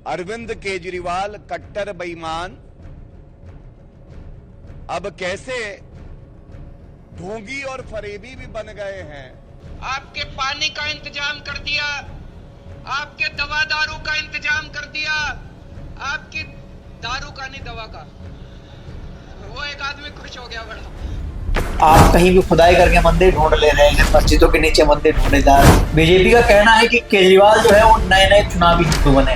अरविंद केजरीवाल कट्टर बेईमान अब कैसे ढोंगी और फरेबी भी बन गए हैं। आपके पानी का इंतजाम कर दिया, आपके दवा दारू का इंतजाम कर दिया, आपकी दारू का नहीं दवा का। वो एक आदमी खुश हो गया बड़ा। आप कहीं भी खुदाई करके मंदिर ढूंढ ले रहे हैं, मस्जिदों के नीचे मंदिर ढूंढे जा रहे हैं। बीजेपी का कहना है कि केजरीवाल जो है वो नए नए चुनावी हिंदू बने।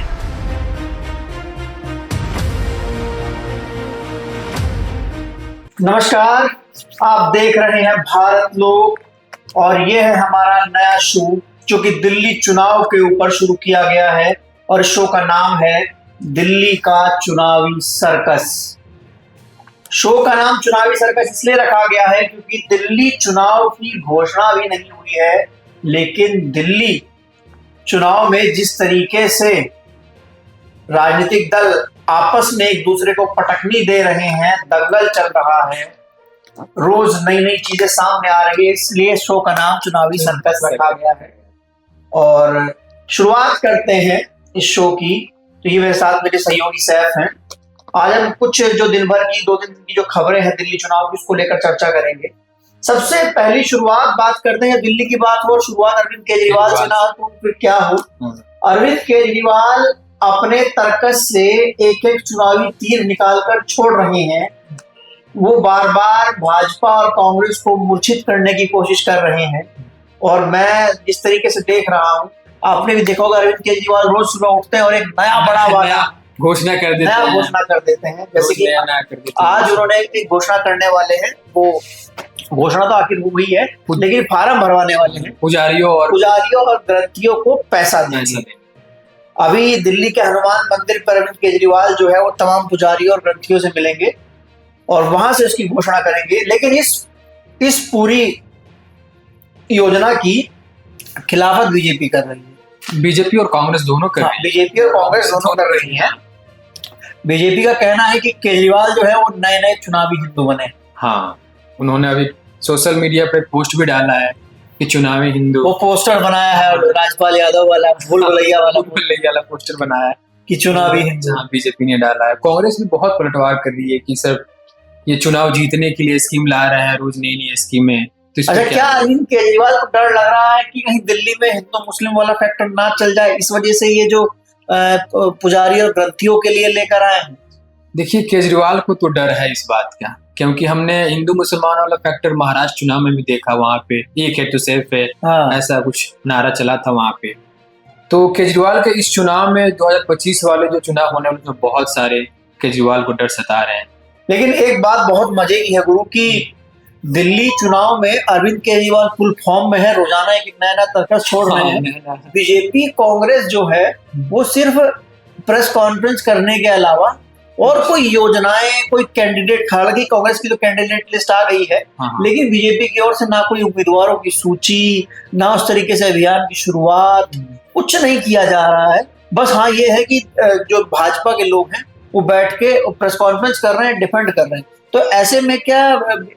नमस्कार, आप देख रहे हैं भारत लोक और ये है हमारा नया शो जो कि दिल्ली चुनाव के ऊपर शुरू किया गया है और शो का नाम है दिल्ली का चुनावी सर्कस। शो का नाम चुनावी सर्कस इसलिए रखा गया है क्योंकि दिल्ली चुनाव की घोषणा भी नहीं हुई है, लेकिन दिल्ली चुनाव में जिस तरीके से राजनीतिक दल आपस में एक दूसरे को पटकनी दे रहे हैं, दंगल चल रहा है, रोज नई नई चीजें सामने आ रही है, इसलिए शो का नाम चुनावी सर्कस रखा गया है। और शुरुआत करते हैं इस शो की। तो ये मेरे साथ मेरे सहयोगी सैफ हैं। आज हम कुछ जो दिन भर की 2 दिन की जो खबरें हैं दिल्ली चुनाव की उसको लेकर चर्चा करेंगे। सबसे पहली शुरुआत बात करते हैं, दिल्ली की बात हो और शुरुआत अरविंद केजरीवाल से ना हो तो फिर क्या हो। अरविंद केजरीवाल अपने तर्कस से एक एक चुनावी तीर निकालकर छोड़ रहे हैं। वो बार बार भाजपा और कांग्रेस को मूर्छित करने की कोशिश कर रहे हैं। और मैं जिस तरीके से देख रहा हूँ, आपने भी देखा होगा, अरविंद केजरीवाल रोज सुबह उठते हैं और एक नया बड़ा वादा घोषणा कर देते हैं। जैसे कि आज उन्होंने एक घोषणा करने वाले हैं। वो घोषणा तो आखिर हुई है, लेकिन फार्म भरवाने वाले हैं पुजारियों और ग्रंथियों को पैसा देंगे। अभी दिल्ली के हनुमान मंदिर पर अरविंद केजरीवाल जो है वो तमाम पुजारियों और ग्रंथियों से मिलेंगे और वहां से उसकी घोषणा करेंगे। लेकिन इस पूरी योजना की खिलाफत बीजेपी कर रही है। बीजेपी और कांग्रेस दोनों कर रही है। बीजेपी और कांग्रेस दोनों कर रही है। बीजेपी का कहना है कि केजरीवाल जो है वो नए नए चुनावी हिंदू बने। हाँ, उन्होंने अभी सोशल मीडिया पे पोस्ट भी डाला है कि चुनावी हिंदू। वो पोस्टर बनाया है राजपाल यादव वाला, भूल भुलैया वाला पोस्टर बनाया है कि चुनावी हिंदू। हाँ, बीजेपी ने डाला है। कांग्रेस भी बहुत पलटवार कर रही है कि सर ये चुनाव जीतने के लिए स्कीम ला रहे हैं, रोज नई नई स्कीमें। तो अच्छा, क्या अरविंद केजरीवाल को डर लग रहा है कि कहीं दिल्ली में हिंदू मुस्लिम वाला फैक्टर ना चल जाए, इस वजह से ये जो पुजारी और ग्रंथियों के लिए लेकर आए हैं? देखिए, केजरीवाल को तो डर है इस बात का, क्योंकि हमने हिंदू मुसलमान वाला फैक्टर महाराष्ट्र चुनाव में भी देखा। वहां पे एक है तो सिर्फ है, हाँ। ऐसा कुछ नारा चला था वहां पे। तो केजरीवाल के इस चुनाव में 2025 वाले जो चुनाव होने वाले, तो बहुत सारे केजरीवाल को डर सता रहे हैं। लेकिन एक बात बहुत मजे की है गुरु की दिल्ली चुनाव में अरविंद केजरीवाल फुल फॉर्म में है, रोजाना एक नया तर्कस छोड़ रहे हैं। बीजेपी कांग्रेस जो है वो सिर्फ प्रेस कॉन्फ्रेंस करने के अलावा और कोई योजनाएं, कोई कैंडिडेट, हालांकि कांग्रेस की तो कैंडिडेट लिस्ट आ गई है, लेकिन बीजेपी की ओर से ना कोई उम्मीदवारों की सूची, ना उस तरीके से अभियान की शुरुआत, कुछ नहीं किया जा रहा है। बस हाँ, ये है कि जो भाजपा के लोग हैं वो बैठ के प्रेस कॉन्फ्रेंस कर रहे हैं, डिफेंड कर रहे हैं। तो ऐसे में क्या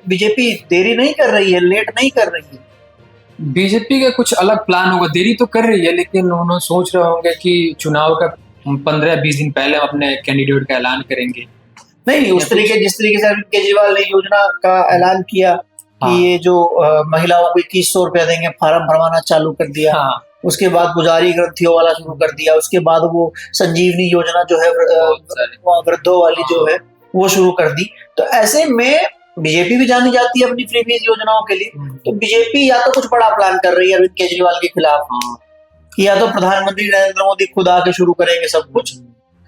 बीजेपी देरी नहीं कर रही है, लेट नहीं कर रही है? बीजेपी का कुछ अलग प्लान होगा। देरी तो कर रही है, लेकिन उन्होंने सोच रहे होंगे कि चुनाव का 15-20 दिन पहले हम अपने कैंडिडेट का ऐलान करेंगे। नहीं, उस तरीके जिस तरीके से अरविंद केजरीवाल ने योजना का ऐलान किया कि ये जो महिलाओं को 2100 रुपया देंगे, फार्म भरवाना चालू कर दिया। उसके बाद पुजारी ग्रंथियों वाला शुरू कर दिया। उसके बाद वो संजीवनी योजना जो है वृद्धों वाली जो है वो शुरू कर दी। तो ऐसे में बीजेपी भी जानी जाती है अपनी फ्रीबीज योजनाओं के लिए। तो बीजेपी या तो कुछ बड़ा प्लान कर रही है अरविंद केजरीवाल के खिलाफ, या तो प्रधानमंत्री नरेंद्र मोदी खुद आके शुरू करेंगे सब कुछ,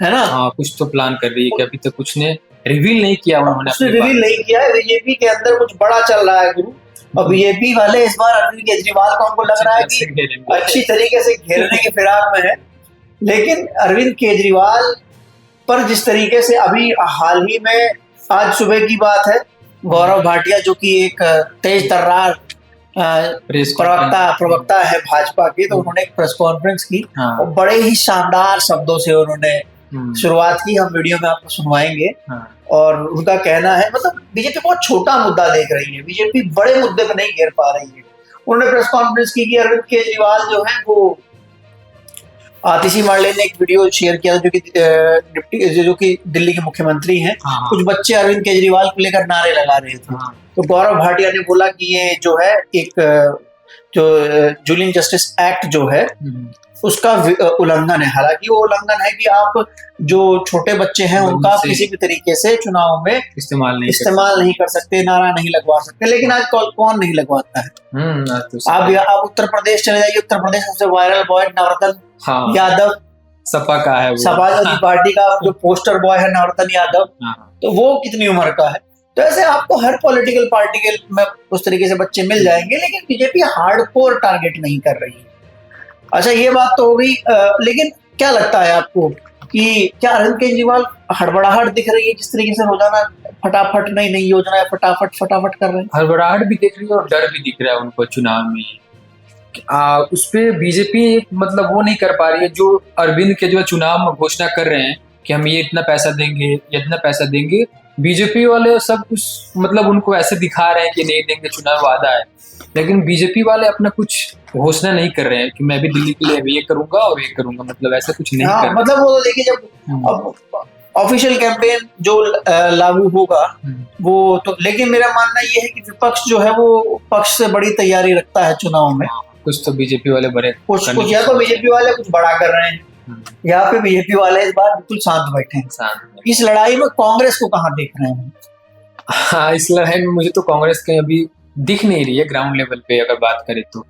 है ना? हाँ, कुछ तो प्लान कर रही है कि अभी तक कुछ ने रिवील नहीं किया। उसने रिवील नहीं किया है। बीजेपी के अंदर कुछ बड़ा चल रहा है गुरु, और बीजेपी वाले इस बार अरविंद केजरीवाल को हमको लग रहा है कि अच्छी तरीके से घेरने के फिराक में है। लेकिन अरविंद केजरीवाल पर जिस तरीके से अभी हाल ही में, आज सुबह की बात है, गौरव भाटिया जो कि एक तेज तर्रार प्रवक्ता है भाजपा के, तो उन्होंने एक प्रेस कॉन्फ्रेंस की और बड़े ही शानदार शब्दों से उन्होंने शुरुआत की। हम वीडियो में आपको सुनवाएंगे। और उनका कहना है, मतलब बीजेपी बहुत छोटा मुद्दा देख रही है, बीजेपी बड़े मुद्दे पे नहीं घेर पा रही है। उन्होंने प्रेस कॉन्फ्रेंस की कि अरविंद केजरीवाल जो है वो आतिशी मार्ले ने एक वीडियो शेयर किया था जो कि दिल्ली के मुख्यमंत्री हैं। हाँ। कुछ बच्चे अरविंद केजरीवाल को लेकर नारे लगा रहे थे। हाँ। तो गौरव भाटिया ने बोला कि ये जो है एक जो जूलियन जस्टिस एक्ट जो है उसका उल्लंघन है। हालांकि वो उल्लंघन है कि आप जो छोटे बच्चे हैं उनका आप किसी भी तरीके से चुनाव में इस्तेमाल नहीं कर सकते, नारा नहीं लगवा सकते। लेकिन आज कौन नहीं लगवाता है। आप उत्तर प्रदेश चले जाइए, उत्तर प्रदेश सबसे वायरल बॉय नवरत्न यादव, सपा का है, समाजवादी पार्टी का जो पोस्टर बॉय है नवरत्न यादव, तो वो कितनी उम्र का है। तो ऐसे आपको हर पॉलिटिकल पार्टी के में उस तरीके से बच्चे मिल जाएंगे, लेकिन बीजेपी हार्डकोर टारगेट नहीं कर रही है। अच्छा, ये बात तो हो गई, लेकिन क्या लगता है आपको कि क्या अरविंद केजरीवाल हड़बड़ाहट दिख रही है जिस तरीके से रोजाना फटाफट नई योजना फटाफट कर रहे हैं? हड़बड़ाहट भी दिख रही है और डर भी दिख रहा है उनको चुनाव में। उस पे बीजेपी मतलब वो नहीं कर पा रही है जो अरविंद केजरीवाल चुनाव में घोषणा कर रहे हैं कि हम ये इतना पैसा देंगे, ये इतना पैसा देंगे। बीजेपी वाले सब कुछ मतलब उनको ऐसे दिखा रहे हैं कि नहीं देंगे, चुनाव वादा है, लेकिन बीजेपी वाले अपना कुछ घोषणा नहीं कर रहे हैं कि मैं भी दिल्ली के लिए ये करूंगा और ये करूंगा, मतलब ऐसा कुछ नहीं कर रहे। मतलब वो तो देखिए, जब अब ऑफिशियल कैंपेन जो लागू होगा वो तो, लेकिन मेरा मानना ये है कि विपक्ष जो है वो पक्ष से बड़ी तैयारी रखता है चुनाव में। कुछ तो बीजेपी वाले बड़े कुछ या तो बीजेपी वाले कुछ बड़ा कर रहे हैं, यहाँ पे बीजेपी वाले इस बार बिल्कुल शांत बैठे हैं। इस लड़ाई में कांग्रेस को कहाँ देख रहे हैं? हाँ, इस लड़ाई में मुझे तो कांग्रेस कहीं अभी दिख नहीं रही है ग्राउंड लेवल पे अगर बात करें तो।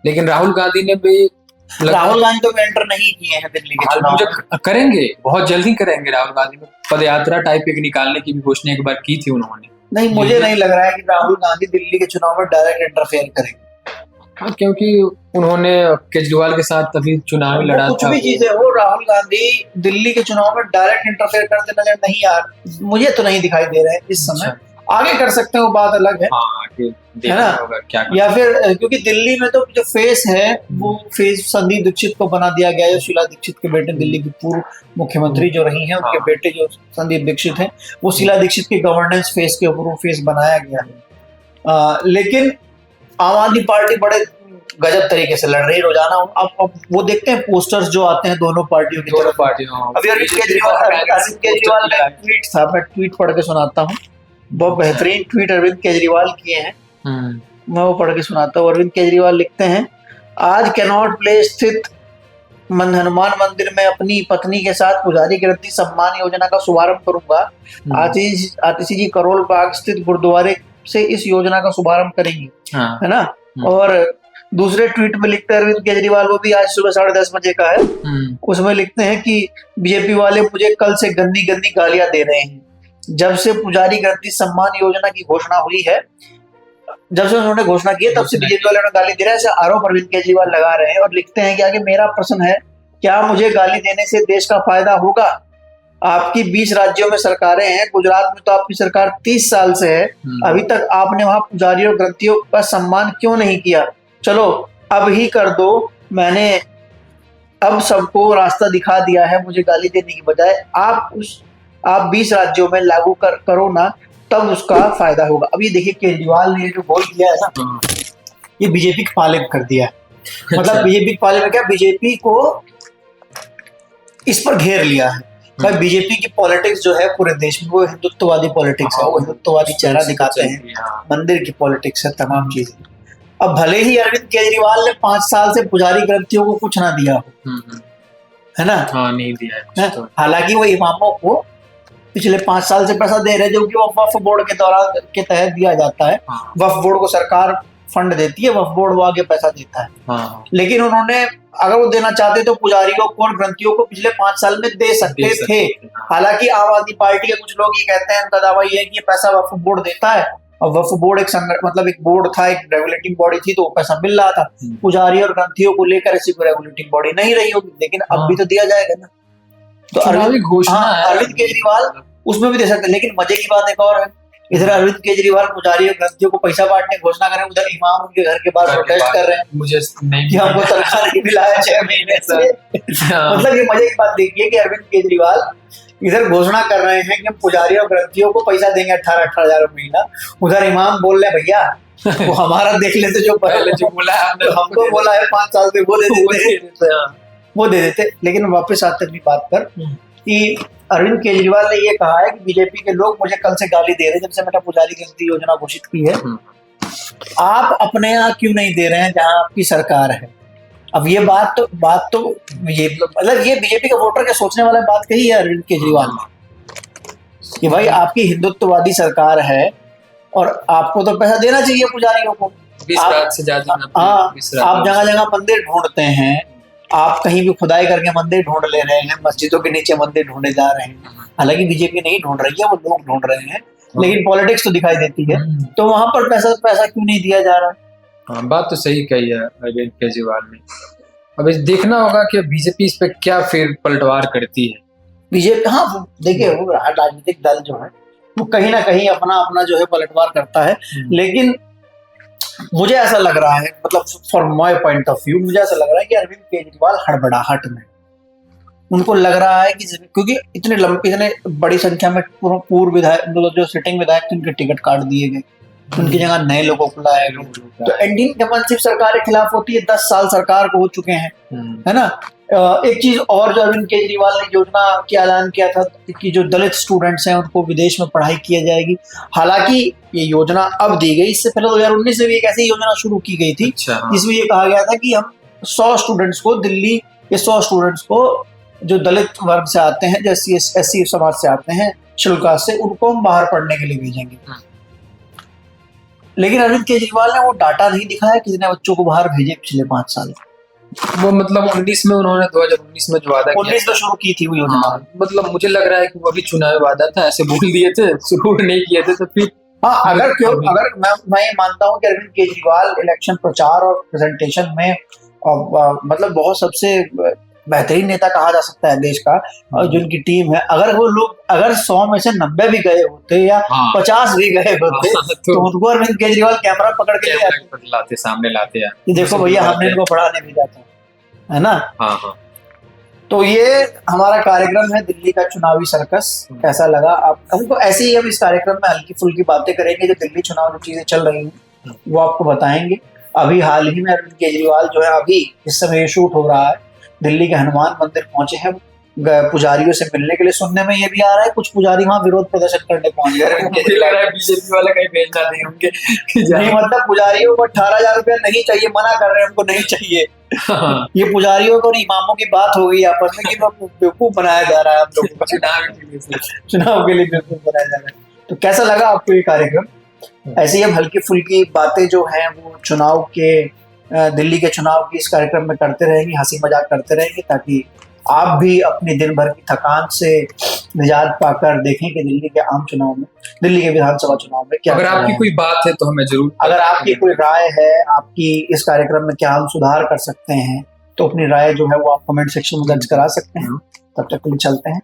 लेकिन राहुल गांधी ने भी तो एंटर नहीं किए हैं दिल्ली के चुनाव में। करेंगे, बहुत जल्दी करेंगे। राहुल गांधी ने पदयात्रा टाइप एक निकालने की भी घोषणा एक बार की थी उन्होंने। नहीं, मुझे नहीं लग रहा है कि राहुल गांधी दिल्ली के चुनाव में डायरेक्ट इंटरफेयर करेंगे। हाँ, क्योंकि उन्होंने केजरीवाल के साथ तभी चुनाव लड़ा था। कुछ भी चीजें हो, राहुल गांधी दिल्ली के चुनाव में डायरेक्ट इंटरफेयर करते नजर नहीं यार, मुझे तो नहीं दिखाई दे रहे हैं इस समय। आगे कर सकते हैं वो बात अलग है, है ना? क्या या फिर क्योंकि दिल्ली में तो जो फेस है वो फेस संदीप दीक्षित को बना दिया गया है। शीला दीक्षित के बेटे, दिल्ली की पूर्व मुख्यमंत्री जो रही हैं, उनके बेटे जो संदीप दीक्षित हैं, वो शीला दीक्षित के गवर्नेंस फेस के ऊपर वो फेस बनाया गया है। लेकिन आम आदमी पार्टी बड़े गजब तरीके से लड़ रही है रोजाना। अब वो देखते हैं पोस्टर्स जो आते हैं दोनों पार्टियों की तरफ। अभी अरविंद केजरीवाल का ट्वीट था, मैं ट्वीट पढ़ के सुनाता हूँ। बहुत बेहतरीन ट्वीट अरविंद केजरीवाल किए हैं, मैं वो पढ़ के सुनाता हूँ। अरविंद केजरीवाल लिखते हैं, आज कैनॉट प्लेस स्थित हनुमान मंदिर में अपनी पत्नी के साथ पुजारी गिरती सम्मान योजना का शुभारंभ करूंगा। आतिशी जी करोल बाग स्थित गुरुद्वारे से इस योजना का शुभारंभ करेंगी, है ना? और दूसरे ट्वीट में लिखते हैं अरविंद केजरीवाल, वो भी आज सुबह 10:30 बजे का है। उसमें लिखते हैं कि बीजेपी वाले मुझे कल से गंदी गालियां दे रहे हैं। जब से पुजारी गिरती सम्मान योजना की घोषणा हुई है, जब से उन्होंने घोषणा की है, तब से बीजेपी वाले गाली दे रहे हैं, ऐसे आरोप अरविंद केजरीवाल लगा रहे हैं। और लिखते हैं कि आगे मेरा प्रश्न है, क्या मुझे गाली देने से देश का फायदा होगा? आपकी 20 राज्यों में सरकारें हैं, गुजरात में तो आपकी सरकार 30 साल से है, अभी तक आपने वहां पुजारियों और ग्रंथियों का सम्मान क्यों नहीं किया? चलो अब ही कर दो, मैंने अब सबको रास्ता दिखा दिया है, मुझे गाली देने की बजाय आप 20 राज्यों में लागू करो ना, तब उसका फायदा होगा। अब ये देखिए केजरीवाल ने जो बोल दिया है ना, ये बीजेपी के पाले में कर दिया है। मतलब बीजेपी के पाले में क्या, बीजेपी को इस पर घेर लिया है। भाई बीजेपी की पॉलिटिक्स जो है पूरे देश में वो हिंदुत्ववादी पॉलिटिक्स है, वो हिंदुत्ववादी चेहरा दिखाते हैं, मंदिर की पॉलिटिक्स है, तमाम चीजें। अब भले ही अरविंद केजरीवाल ने 5 साल से पुजारी ग्रंथियों को कुछ ना दिया हो, है ना? हाँ, नहीं दिया है। हालांकि वो इमामों को पिछले 5 साल से पैसा दे रहे, जो कि वो वक्फ बोर्ड के तहत दिया जाता है। वक्फ बोर्ड को सरकार फंड देती है, वक्फ बोर्ड वो आगे पैसा देता है। लेकिन उन्होंने, अगर वो देना चाहते तो पुजारियों को और ग्रंथियों को पिछले 5 साल में दे सकते थे। हालांकि आम आदमी पार्टी के कुछ लोग ये कहते हैं, उनका दावा ये है कि ये पैसा वक्फ बोर्ड देता है, और वक्फ बोर्ड एक बोर्ड था, एक रेगुलेटिंग बॉडी थी, तो वो पैसा मिल रहा था। पुजारी और ग्रंथियों को लेकर ऐसी कोई रेगुलेटिंग बॉडी नहीं रही होगी, लेकिन अब भी तो दिया जाएगा ना। तो अरविंद केजरीवाल उसमें भी दे सकते हैं। लेकिन मजे की बात एक और है, इधर अरविंद केजरीवाल पुजारी और ग्रंथियों को पैसा बांटने की घोषणा करें, उधर इमाम उनके घर के बाहर प्रोटेस्ट कर रहे हैं, मुझे नहीं कि हमको तनख्वाह नहीं मिला है 6 महीने से। मतलब ये मजे की बात देखिए कि अरविंद केजरीवाल इधर घोषणा कर रहे हैं कि हम पुजारी और ग्रंथियों को पैसा देंगे 18,000 महीना, उधर इमाम बोल रहे भैया वो हमारा देख लेते, जो पहले जो बोला है हमको बोला है 5 साल से वो दे देते हैं। वो दे देते। लेकिन वापस आते अपनी बात पर कि अरविंद केजरीवाल ने ये कहा है कि बीजेपी के लोग मुझे कल से गाली दे रहे हैं जब से मैंने पुजारी गणति योजना घोषित की है, आप अपने यहाँ क्यों नहीं दे रहे हैं जहां आपकी सरकार है। अब ये बात तो ये मतलब ये बीजेपी के वोटर के सोचने वाला बात कही है अरविंद केजरीवाल ने कि भाई आपकी हिंदुत्ववादी सरकार है और आपको तो पैसा देना चाहिए पुजारियों को। 20 लाख से ज्यादा। हाँ, आप जगह जगह मंदिर ढूंढते हैं, आप कहीं भी खुदाई करके मंदिर ढूंढ ले रहे हैं, मस्जिदों के नीचे मंदिर ढूंढे जा रहे हैं। हालांकि बीजेपी नहीं ढूंढ रही है, वो लोग ढूंढ रहे हैं, लेकिन पॉलिटिक्स तो दिखाई देती है। तो वहां पर पैसा क्यों नहीं दिया जा रहा। हाँ, बात तो सही कही है अरविंद केजरीवाल ने। अब देखना होगा कि बीजेपी इस पे क्या फिर पलटवार करती है। बीजेपी, हाँ देखिए, वो राजनीतिक दल जो है वो कहीं ना कहीं अपना जो है पलटवार करता है। लेकिन मुझे ऐसा लग रहा है, मतलब for my point of view, मुझे ऐसा लग रहा है कि अरविंद केजरीवाल हड़बड़ाहट में, उनको लग रहा है कि क्योंकि इतने बड़ी संख्या में पूर्व विधायक, मतलब जो सिटिंग विधायक थे, उनके टिकट काट दिए गए, उनकी जगह नए लोगों को लाया गया। तो एनडीए गवर्नमेंट सिर्फ सरकार के खिलाफ होती है, 10 साल सरकार को हो चुके हैं, है ना। एक चीज और जो अरविंद केजरीवाल ने योजना की ऐलान किया था कि जो दलित स्टूडेंट्स हैं उनको विदेश में पढ़ाई की जाएगी। हालांकि ये योजना अब दी गई, इससे पहले 2019 में भी एक ऐसी योजना शुरू की गई थी जिसमें ये कहा गया था कि हम 100 स्टूडेंट्स को दिल्ली के 100 स्टूडेंट्स को जो दलित वर्ग से आते हैं, जैसे एससी समाज से आते हैं, शुल्का से, उनको हम बाहर पढ़ने के लिए भेजेंगे। लेकिन अरविंद केजरीवाल ने वो डाटा नहीं दिखाया कितने बच्चों को बाहर भेजे पिछले 5 साल। वो मतलब 19 में उन्होंने 2019 में जो वादा किया, 19 में शुरू की थी वो योजना। हाँ, मतलब मुझे लग रहा है कि वो अभी चुनावी वादा था, ऐसे बोल दिए थे, शुरू नहीं किए थे। तो फिर हाँ, अगर मैं ये मानता हूँ कि अरविंद केजरीवाल इलेक्शन प्रचार और प्रेजेंटेशन में मतलब बहुत सबसे बेहतरीन नेता कहा जा सकता है देश का, और जो उनकी टीम है, अगर 100 में से 90 भी गए होते या 50 भी गए होते तो उनको अरविंद केजरीवाल कैमरा पकड़ के लाते, सामने लाते हैं, देखो भैया हमने इनको पढ़ाने भेजा था, है ना। हाँ। तो ये हमारा कार्यक्रम है दिल्ली का चुनावी सर्कस। कैसा लगा आप हमको? ऐसे ही हम इस कार्यक्रम में हल्की फुल्की बातें करेंगे, जो दिल्ली चुनाव जो चीजें चल रही हैं वो आपको बताएंगे। अभी हाल ही में अरविंद केजरीवाल जो है, अभी इस समय ये शूट हो रहा है, दिल्ली के हनुमान मंदिर पहुंचे हैं पुजारियों से मिलने के लिए। सुनने में ये भी आ रहा है कुछ पुजारी वहां विरोध प्रदर्शन करने पहुंच गए। बीजेपी वाले कहीं भेजना नहीं होंगे नहीं, मतलब पुजारियों को 18,000 रुपया नहीं चाहिए, मना कर रहे हैं, हमको नहीं चाहिए। ये पुजारियों को और इमामों की बात हो गई आपस में कि बेवकूफ बनाया जा रहा है हम लोगों को, चुनाव के लिए बेवकूफ बनाया जा रहा है। तो कैसा लगा आपको ये कार्यक्रम? ऐसी हम हल्की फुल्की बातें जो हैं वो चुनाव के, दिल्ली के चुनाव की इस कार्यक्रम में करते रहेंगे, हंसी मजाक करते रहेंगे, ताकि आप भी अपने दिन भर की थकान से निजात पाकर देखें कि दिल्ली के आम चुनाव में, दिल्ली के विधानसभा चुनाव में क्या, अगर आपकी कोई बात है तो हमें जरूर, अगर आपकी कोई राय है, आपकी इस कार्यक्रम में क्या हम सुधार कर सकते हैं, तो अपनी राय जो है वो आप कमेंट सेक्शन में दर्ज करा सकते हैं। तब तक के लिए चलते हैं।